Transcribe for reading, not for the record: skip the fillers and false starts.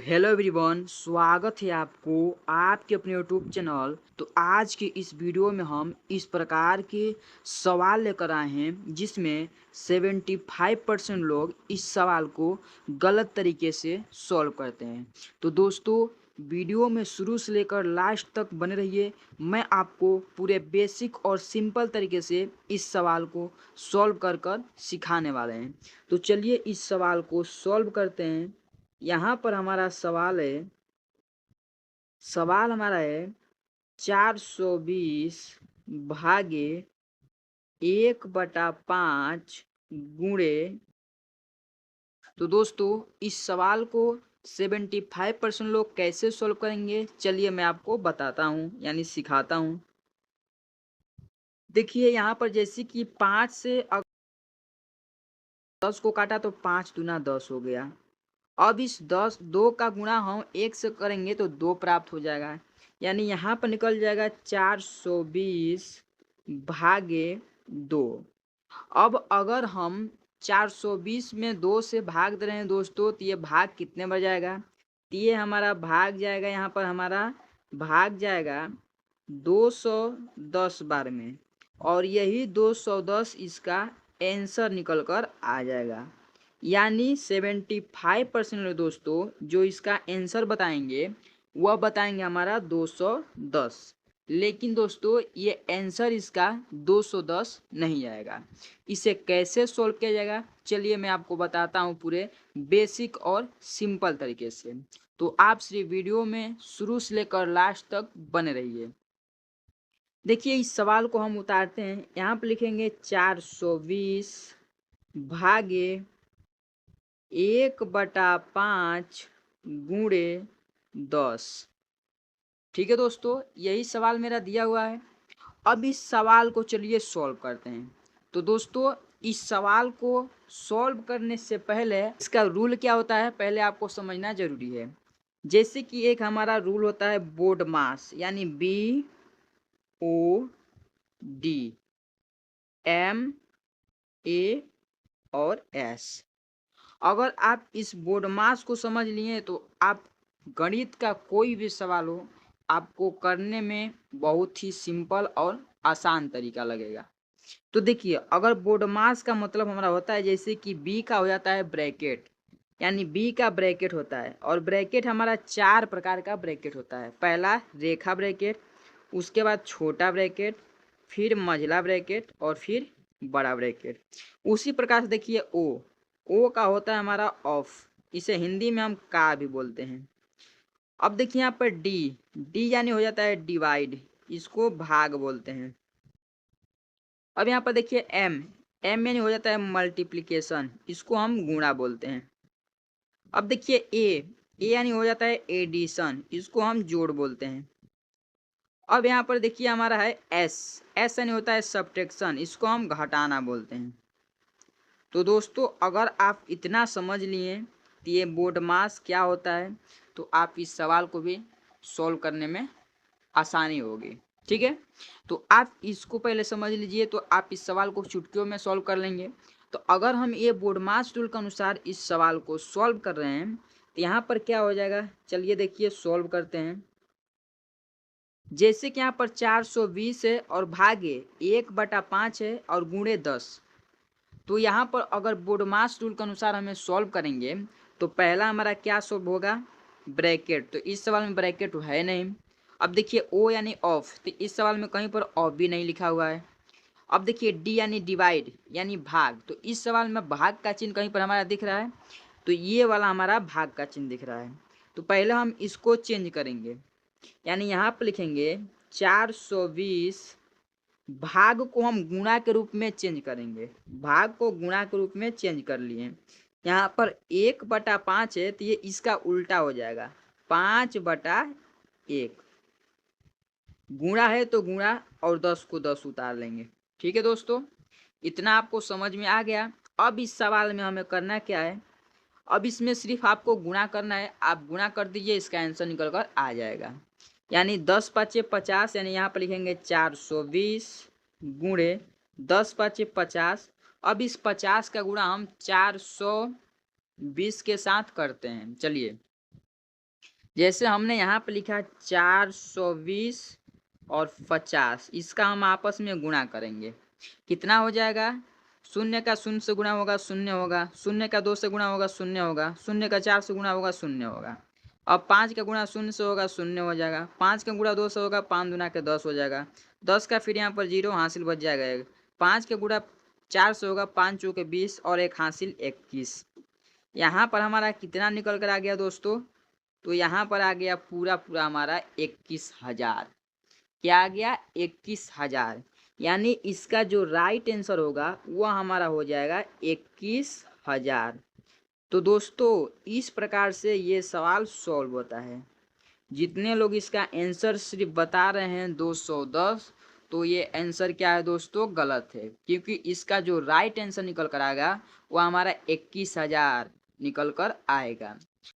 Hello everyone, स्वागत है आपको आपके अपने यूट्यूब चैनल। तो आज के इस वीडियो में हम इस प्रकार के सवाल लेकर आए हैं जिसमें 75% लोग इस सवाल को गलत तरीके से सॉल्व करते हैं। तो दोस्तों, वीडियो में शुरू से लेकर लास्ट तक बने रहिए। मैं आपको पूरे बेसिक और सिंपल तरीके से इस सवाल को सॉल्व कर कर सिखाने वाले हैं। तो चलिए इस सवाल को सॉल्व करते हैं। यहाँ पर हमारा सवाल हमारा है 420 भागे 1/5 गुणे। तो दोस्तों, इस सवाल को 75% लोग कैसे सॉल्व करेंगे, चलिए मैं आपको बताता हूँ यानी सिखाता हूँ। देखिए यहाँ पर जैसे कि 5 से अगर 10 को काटा तो 5 दूना 10 हो गया। अब इस 2 का गुणा हम 1 से करेंगे तो 2 प्राप्त हो जाएगा, यानी यहाँ पर निकल जाएगा 420 भागे 2। अब अगर हम 420 में 2 से भाग दे रहे हैं दोस्तों, तो ये भाग कितने बार जाएगा? तो ये हमारा भाग जाएगा, यहाँ पर हमारा भाग जाएगा 210 बार में, और यही 210 इसका आंसर निकल कर आ जाएगा। यानी 75% दोस्तों जो इसका आंसर बताएंगे वह बताएंगे हमारा 210। लेकिन दोस्तों ये आंसर इसका 210 नहीं आएगा। इसे कैसे सॉल्व किया जाएगा, चलिए मैं आपको बताता हूँ पूरे बेसिक और सिंपल तरीके से। तो आप सिर्फ वीडियो में शुरू से लेकर लास्ट तक बने रहिए। देखिए इस सवाल को हम उतारते हैं। यहाँ पर लिखेंगे 420 भागे 1/5 गुणे 10। ठीक है दोस्तों, यही सवाल मेरा दिया हुआ है। अब इस सवाल को चलिए सॉल्व करते हैं। तो दोस्तों, इस सवाल को सॉल्व करने से पहले इसका रूल क्या होता है पहले आपको समझना जरूरी है। जैसे कि एक हमारा रूल होता है बोर्ड मास, यानी BODMA और S। अगर आप इस बोर्ड मास को समझ लिए तो आप गणित का कोई भी सवाल हो आपको करने में बहुत ही सिंपल और आसान तरीका लगेगा। तो देखिए, अगर बोर्ड मास का मतलब हमारा होता है जैसे कि बी का हो जाता है ब्रैकेट, यानी बी का ब्रैकेट होता है, और ब्रैकेट हमारा 4 प्रकार का ब्रैकेट होता है। पहला रेखा ब्रैकेट, उसके बाद छोटा ब्रैकेट, फिर मंझला ब्रैकेट, और फिर बड़ा ब्रैकेट। उसी प्रकार से देखिए ओ का होता है हमारा ऑफ, इसे हिंदी में हम का भी बोलते हैं। अब देखिए यहाँ पर डी यानी हो जाता है डिवाइड, इसको भाग बोलते हैं। अब यहाँ पर देखिए एम यानी हो जाता है मल्टीप्लिकेशन, इसको हम गुणा बोलते हैं। अब देखिए ए यानी हो जाता है एडिशन, इसको हम जोड़ बोलते हैं। अब यहाँ पर देखिए हमारा है एस यानी होता है सब्ट्रैक्शन, इसको हम घटाना बोलते हैं। तो दोस्तों, अगर आप इतना समझ लिए कि ये बोर्ड मास क्या होता है तो आप इस सवाल को भी सॉल्व करने में आसानी होगी। ठीक है, तो आप इसको पहले समझ लीजिए तो आप इस सवाल को चुटकियों में सॉल्व कर लेंगे। तो अगर हम ये बोर्ड मास रूल के अनुसार इस सवाल को सॉल्व कर रहे हैं तो यहाँ पर क्या हो जाएगा, चलिए देखिए सॉल्व करते हैं। जैसे कि यहाँ पर 420 है और भागे 1/5 है और गुणे 10। तो यहाँ पर अगर बोर्ड मास रूल के अनुसार हमें सॉल्व करेंगे तो पहला हमारा क्या सॉल्व होगा, ब्रैकेट। तो इस सवाल में ब्रैकेट है नहीं। अब देखिए ओ यानी ऑफ, तो इस सवाल में कहीं पर ऑफ भी नहीं लिखा हुआ है। अब देखिए डी यानी डिवाइड यानी भाग, तो इस सवाल में भाग का चिन्ह कहीं पर हमारा दिख रहा है, तो ये वाला हमारा भाग का चिन्ह दिख रहा है। तो पहले हम इसको चेंज करेंगे, यानी यहाँ पर लिखेंगे 420 भाग को हम गुणा के रूप में चेंज करेंगे। भाग को गुणा के रूप में चेंज कर लिए। यहाँ पर 1/5 है तो ये इसका उल्टा हो जाएगा 5/1। गुणा है तो गुणा और 10 को 10 उतार लेंगे। ठीक है दोस्तों, इतना आपको समझ में आ गया। अब इस सवाल में हमें करना क्या है, अब इसमें सिर्फ आपको गुणा करना है। आप गुणा कर दीजिए, इसका आंसर निकल कर आ जाएगा। यानी 10×5 = 50, यानी यहाँ पर लिखेंगे 420 गुणे 10×5 = 50। अब इस 50 का गुणा हम 420 के साथ करते हैं। चलिए जैसे हमने यहाँ पे लिखा 420 और 50, इसका हम आपस में गुणा करेंगे, कितना हो जाएगा? शून्य का शून्य से गुणा होगा शून्य होगा, शून्य का 2 से गुणा होगा शून्य होगा, शून्य का 4 से गुणा होगा शून्य होगा। अब 5 का गुणा शून्य से होगा शून्य हो जाएगा, 5 का गुणा 2 से होगा 5 दूना के 10 हो जाएगा, 10 का फिर यहाँ पर जीरो हासिल बच जाएगा। 5 का गुणा 4 से होगा 5 चौके 20 और एक हासिल 21। यहाँ पर हमारा कितना निकल कर आ गया दोस्तों? तो यहाँ पर आ गया पूरा पूरा हमारा 21,000। क्या आ गया? 21,000। यानी इसका जो राइट आंसर होगा वह हमारा हो जाएगा 21,000। तो दोस्तों इस प्रकार से ये सवाल सॉल्व होता है। जितने लोग इसका आंसर सिर्फ बता रहे हैं 210, तो ये आंसर क्या है दोस्तों? गलत है, क्योंकि इसका जो राइट आंसर निकल कर आएगा वो हमारा 21,000 निकल कर आएगा।